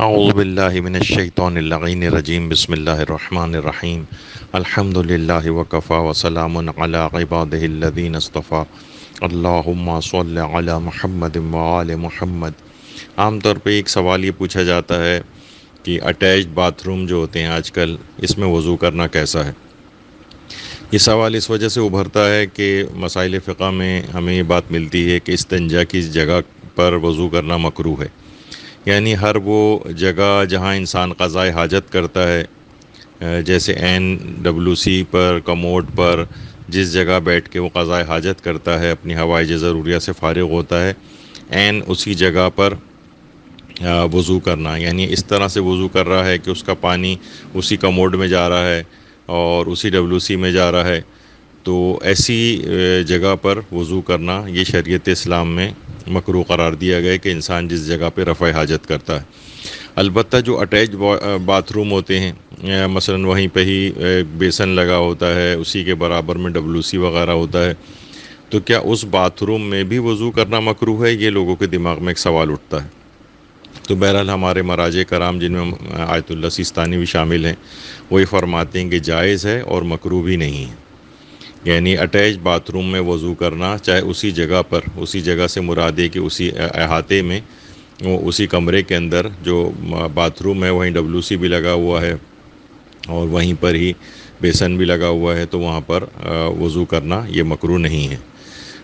اعوذ باللہ من الشیطان اللعین الرجیم بسم اللہ الرحمن الرحیم الحمد للہ وکفی وسلام علی عبادہ الذین اصطفی اللہم صل علی محمد وآل محمد۔ عام طور پہ ایک سوال یہ پوچھا جاتا ہے کہ اٹیچڈ باتھ روم جو ہوتے ہیں آج کل، اس میں وضو کرنا کیسا ہے؟ یہ سوال اس وجہ سے ابھرتا ہے کہ مسائل فقہ میں ہمیں یہ بات ملتی ہے کہ استنجا کی جگہ پر وضو کرنا مکروہ ہے، یعنی ہر وہ جگہ جہاں انسان قضائے حاجت کرتا ہے، جیسے NWC پر، کموڈ پر، جس جگہ بیٹھ کے وہ قضائے حاجت کرتا ہے، اپنی حوائج ضروریہ سے فارغ ہوتا ہے، اسی جگہ پر وضو کرنا، یعنی اس طرح سے وضو کر رہا ہے کہ اس کا پانی اسی کموڈ میں جا رہا ہے اور اسی WC میں جا رہا ہے، تو ایسی جگہ پر وضو کرنا یہ شریعت اسلام میں مکروہ قرار دیا گیا ہے کہ انسان جس جگہ پہ رفع حاجت کرتا ہے۔ البتہ جو اٹیچ باتھ روم ہوتے ہیں، مثلا وہیں پہ ہی بیسن لگا ہوتا ہے، اسی کے برابر میں WC وغیرہ ہوتا ہے، تو کیا اس باتھ روم میں بھی وضو کرنا مکروہ ہے؟ یہ لوگوں کے دماغ میں ایک سوال اٹھتا ہے۔ تو بہرحال ہمارے مراجع کرام، جن میں آیت اللہ سیستانی بھی شامل ہیں، وہی فرماتے ہیں کہ جائز ہے اور مکروہ بھی نہیں ہے، یعنی اٹیچ باتھ روم میں وضو کرنا، چاہے اسی جگہ پر، اسی جگہ سے مراد ہے کہ اسی احاطے میں، وہ اسی کمرے کے اندر جو باتھ روم ہے وہیں WC بھی لگا ہوا ہے اور وہیں پر ہی بیسن بھی لگا ہوا ہے، تو وہاں پر وضو کرنا یہ مکروہ نہیں ہے۔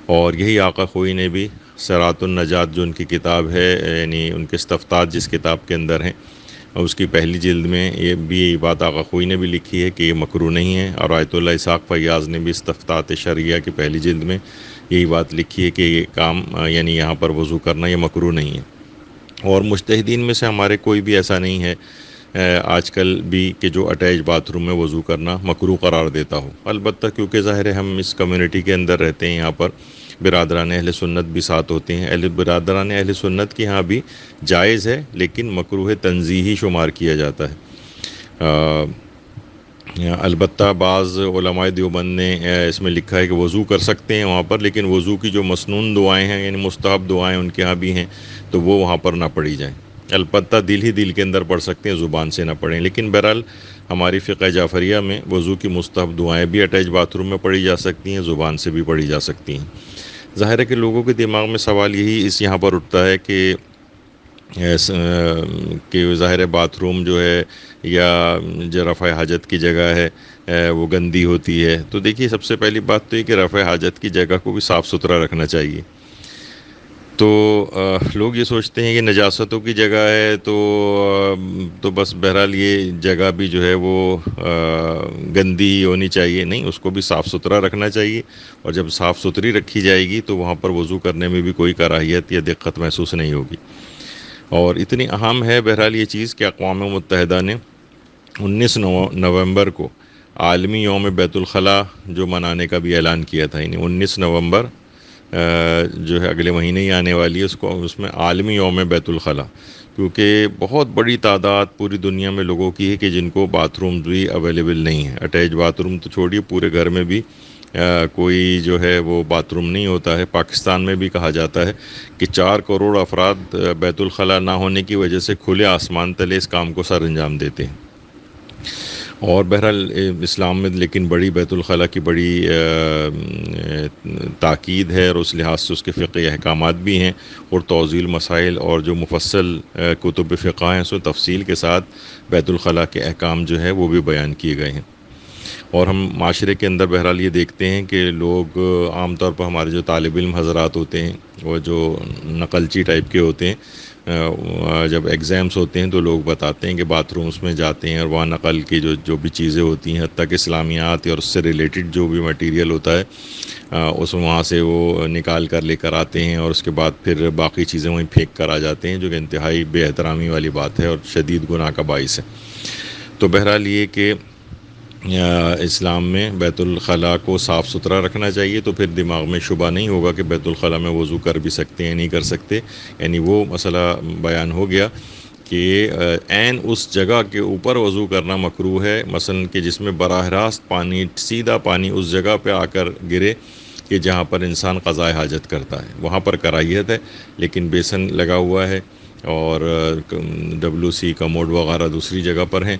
اور یہی آقا خوئی نے بھی صراط النجات جو ان کی کتاب ہے، یعنی ان کے استفتاء جس کتاب کے اندر ہیں، اس کی پہلی جلد میں یہ بھی یہی بات آقا خوئی نے بھی لکھی ہے کہ یہ مکروہ نہیں ہے، اور آیت اللہ اسحاق فیاض نے بھی استفتاء شرعیہ کی پہلی جلد میں یہی بات لکھی ہے کہ یہ کام، یعنی یہاں پر وضو کرنا یہ مکروہ نہیں ہے۔ اور مجتہدین میں سے ہمارے کوئی بھی ایسا نہیں ہے آج کل بھی کہ جو اٹیچ باتھ روم میں وضو کرنا مکروہ قرار دیتا ہو۔ البتہ کیونکہ ظاہر ہے ہم اس کمیونٹی کے اندر رہتے ہیں، یہاں پر برادران اہل سنت بھی ساتھ ہوتے ہیں، برادران اہل سنت کے ہاں بھی جائز ہے، لیکن مکروہ تنزیہی شمار کیا جاتا ہے۔ البتہ بعض علماء دیوبند نے اس میں لکھا ہے کہ وضو کر سکتے ہیں وہاں پر، لیکن وضو کی جو مسنون دعائیں ہیں، یعنی مستحب دعائیں ان کے ہاں بھی ہیں، تو وہ وہاں پر نہ پڑھی جائیں۔ البتہ دل ہی دل کے اندر پڑھ سکتے ہیں، زبان سے نہ پڑھیں۔ لیکن بہرحال ہماری فقہ جعفریہ میں وضو کی مستحب دعائیں بھی اٹیچ باتھ روم میں پڑھی جا سکتی ہیں، زبان سے بھی پڑھی جا سکتی ہیں۔ ظاہر ہے کہ لوگوں کے دماغ میں سوال یہی یہاں پر اٹھتا ہے کہ ظاہر باتھ روم جو ہے یا جو رفع حاجت کی جگہ ہے وہ گندی ہوتی ہے۔ تو دیکھیے، سب سے پہلی بات تو یہ کہ رفع حاجت کی جگہ کو بھی صاف ستھرا رکھنا چاہیے۔ تو لوگ یہ سوچتے ہیں کہ نجاستوں کی جگہ ہے تو بس بہرحال یہ جگہ بھی جو ہے وہ گندی ہی ہونی چاہیے، نہیں، اس کو بھی صاف ستھرا رکھنا چاہیے، اور جب صاف ستھری رکھی جائے گی تو وہاں پر وضو کرنے میں بھی کوئی کراہیت یا دقت محسوس نہیں ہوگی۔ اور اتنی اہم ہے بہرحال یہ چیز کہ اقوام متحدہ نے 19 نومبر کو عالمی یوم بیت الخلاء جو منانے کا بھی اعلان کیا تھا، یعنی 19 نومبر جو ہے اگلے مہینے ہی آنے والی ہے، اس میں عالمی یوم بیت الخلاء، کیونکہ بہت بڑی تعداد پوری دنیا میں لوگوں کی ہے کہ جن کو باتھ روم بھی اویلیبل نہیں ہے۔ اٹیچ باتھ روم تو چھوڑیے، پورے گھر میں بھی کوئی جو ہے وہ باتھ روم نہیں ہوتا ہے۔ پاکستان میں بھی کہا جاتا ہے کہ 4 کروڑ افراد بیت الخلاء نہ ہونے کی وجہ سے کھلے آسمان تلے اس کام کو سر انجام دیتے ہیں۔ اور بہرحال اسلام میں لیکن بڑی بیت الخلاء کی بڑی تاکید ہے، اور اس لحاظ سے اس کے فقہی احکامات بھی ہیں، اور توضیح مسائل اور جو مفصل کتب فقہ ہیں، سو تفصیل کے ساتھ بیت الخلاء کے احکام جو ہے وہ بھی بیان کیے گئے ہیں۔ اور ہم معاشرے کے اندر بہرحال یہ دیکھتے ہیں کہ لوگ عام طور پر ہمارے جو طالب علم حضرات ہوتے ہیں، وہ جو نقلچی ٹائپ کے ہوتے ہیں، جب ایگزامس ہوتے ہیں تو لوگ بتاتے ہیں کہ باتھ رومس میں جاتے ہیں اور وہاں نقل کی جو بھی چیزیں ہوتی ہیں، حتیٰ کہ اسلامیات اور اس سے ریلیٹڈ جو بھی مٹیریل ہوتا ہے، اس وہاں سے وہ نکال کر لے کر آتے ہیں، اور اس کے بعد پھر باقی چیزیں وہیں پھینک کر آ جاتے ہیں، جو کہ انتہائی بے احترامی والی بات ہے اور شدید گناہ کا باعث ہے۔ تو بہرحال یہ کہ اسلام میں بیت الخلاء کو صاف ستھرا رکھنا چاہیے، تو پھر دماغ میں شبہ نہیں ہوگا کہ بیت الخلاء میں وضو کر بھی سکتے ہیں نہیں کر سکتے، یعنی وہ مسئلہ بیان ہو گیا کہ اس جگہ کے اوپر وضو کرنا مکروہ ہے، مثلا کہ جس میں براہ راست پانی، سیدھا پانی اس جگہ پہ آ کر گرے کہ جہاں پر انسان قضائے حاجت کرتا ہے، وہاں پر کراہیت ہے۔ لیکن بیسن لگا ہوا ہے اور WC کموڈ وغیرہ دوسری جگہ پر ہیں،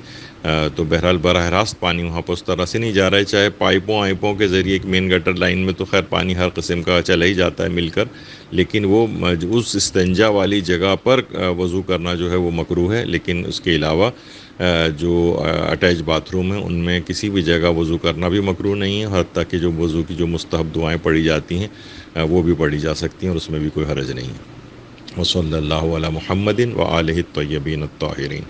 تو بہرحال براہ راست پانی وہاں پر اس طرح سے نہیں جا رہا ہے، چاہے پائپوں کے ذریعے ایک مین گٹر لائن میں تو خیر پانی ہر قسم کا چلا ہی جاتا ہے مل کر، لیکن وہ اس استنجا والی جگہ پر وضو کرنا جو ہے وہ مکروہ ہے، لیکن اس کے علاوہ جو اٹیچ باتھ روم ہیں ان میں کسی بھی جگہ وضو کرنا بھی مکروہ نہیں ہے، حتیٰ کہ جو وضو کی جو مستحب دعائیں پڑھی جاتی ہیں وہ بھی پڑھی جا سکتی ہیں، اور اس میں بھی کوئی حرج نہیں ہے۔ وصلی اللہ علی محمد وآلہ الطیبین الطاہرین۔